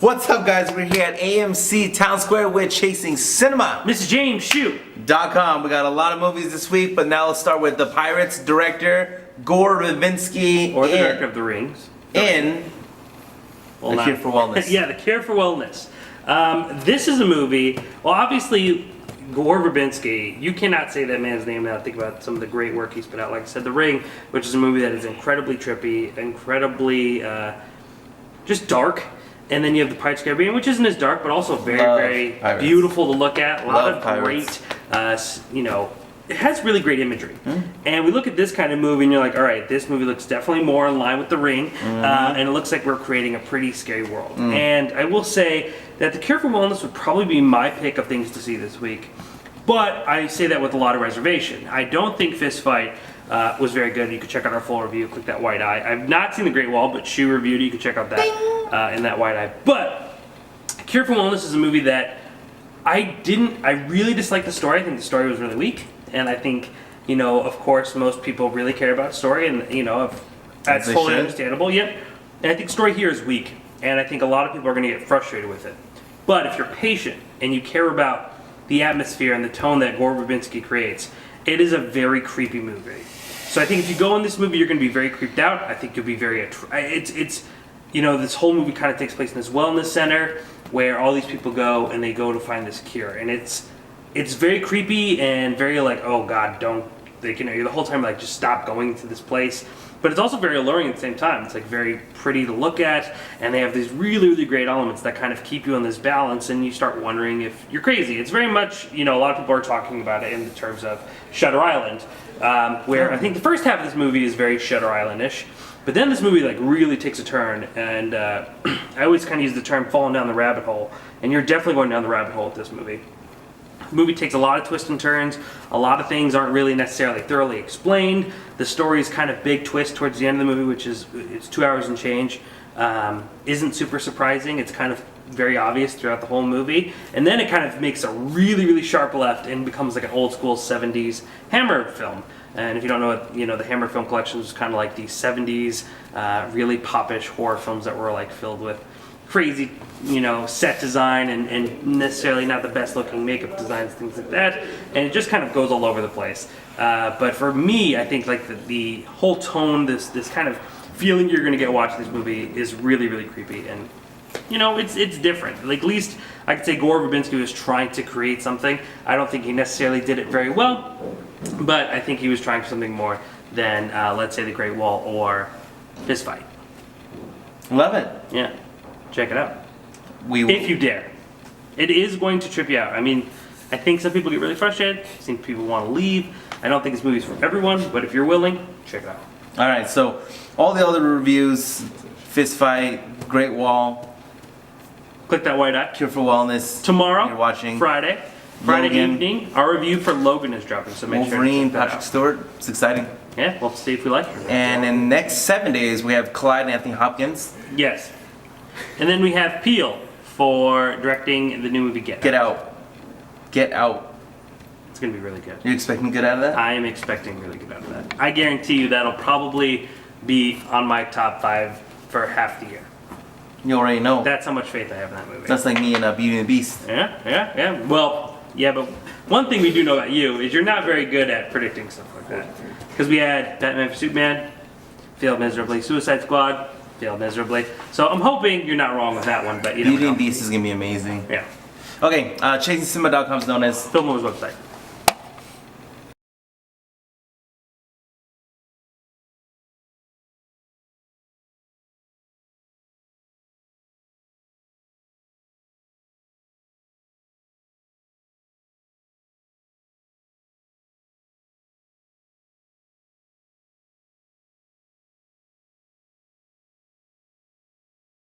What's up, guys? We're here at AMC Town Square with Chasing Cinema. Mr. James, shoot. .com. We got a lot of movies this week, but now let's start with the Pirates director, Gore Verbinski. Or the director of The Rings. The Cure for Wellness. Yeah, The Cure for Wellness. This is a movie, well, obviously, Gore Verbinski, you cannot say that man's name without thinking about some of the great work he's put out. Like I said, The Ring, which is a movie that is incredibly trippy, incredibly just dark. And then you have the Pirates of the Caribbean, which isn't as dark, but also very Pirates. Beautiful to look at. A lot of Pirates. great, it has really great imagery. And we look at this kind of movie, and you're like, all right, this movie looks definitely more in line with The Ring, and it looks like we're creating a pretty scary world. And I will say that The Cure for Wellness would probably be my pick of things to see this week. But I say that with a lot of reservation. I don't think Fist Fight was very good. You can check out our full review. Click that white eye. I've not seen The Great Wall, but Shu reviewed it. You can check out that in that white eye. But Cure for Wellness is a movie that I really disliked the story. I think the story was really weak. And I think, of course, most people really care about story. And, that's totally understandable. Yep. And I think story here is weak. And I think a lot of people are going to get frustrated with it. But if you're patient and you care about the atmosphere and the tone that Gore Verbinski creates, it is a very creepy movie. So I think if you go in this movie, you're going to be very creeped out. I think you'll be very this whole movie kind of takes place in this wellness center where all these people go and they go to find this cure, and it's very creepy and very like, oh God, you're the whole time like, just stop going to this place. But it's also very alluring at the same time. It's like very pretty to look at, and they have these really, really great elements that kind of keep you on this balance, and you start wondering if you're crazy. It's very much, a lot of people are talking about it in the terms of Shutter Island, where I think the first half of this movie is very Shutter Island-ish, but then this movie like really takes a turn, and I always kind of use the term falling down the rabbit hole, and you're definitely going down the rabbit hole with this movie. The movie takes a lot of twists and turns. A lot of things aren't really necessarily thoroughly explained. The story is kind of big twist towards the end of the movie, which is it's 2 hours and change. Isn't super surprising. It's kind of very obvious throughout the whole movie. And then it kind of makes a really, really sharp left and becomes like an old school 70s Hammer film. And if you don't know it, the Hammer film collection is kind of like these 70s really popish horror films that were like filled with crazy, set design and necessarily not the best looking makeup designs, things like that, and it just kind of goes all over the place. But for me, I think like the whole tone, this kind of feeling you're going to get watching this movie is really, really creepy, and it's different. Like, at least I could say Gore Verbinski was trying to create something. I don't think he necessarily did it very well, but I think he was trying for something more than let's say The Great Wall or Fist Fight. Love it. Yeah. Check it out. If you dare. It is going to trip you out. I mean, I think some people get really frustrated. I think people want to leave. I don't think this movie's for everyone, but if you're willing, check it out. Alright, so all the other reviews, Fist Fight, Great Wall, Click that white eye. Cure for Wellness. Tomorrow, you're watching Friday evening, our review for Logan is dropping, so make Wolverine, sure to check that Patrick out. Stewart. It's exciting. Yeah, we'll see if we like it. And in the next 7 days, we have Clyde and Anthony Hopkins. Yes. And then we have Peele for directing the new movie Get Out. Get Out. Get Out. It's going to be really good. You expecting good out of that? I am expecting really good out of that. I guarantee you that'll probably be on my top 5 for half the year. You already know. That's how much faith I have in that movie. That's like me and Beauty and the Beast. Yeah. Well, yeah, but one thing we do know about you is you're not very good at predicting stuff like that. Because we had Batman v Superman, failed miserably. Suicide Squad, failed miserably. So I'm hoping you're not wrong with that one, but Beauty and the Beast is going to be amazing. Yeah. Okay, ChasingCinema.com is known as Filmmo's website.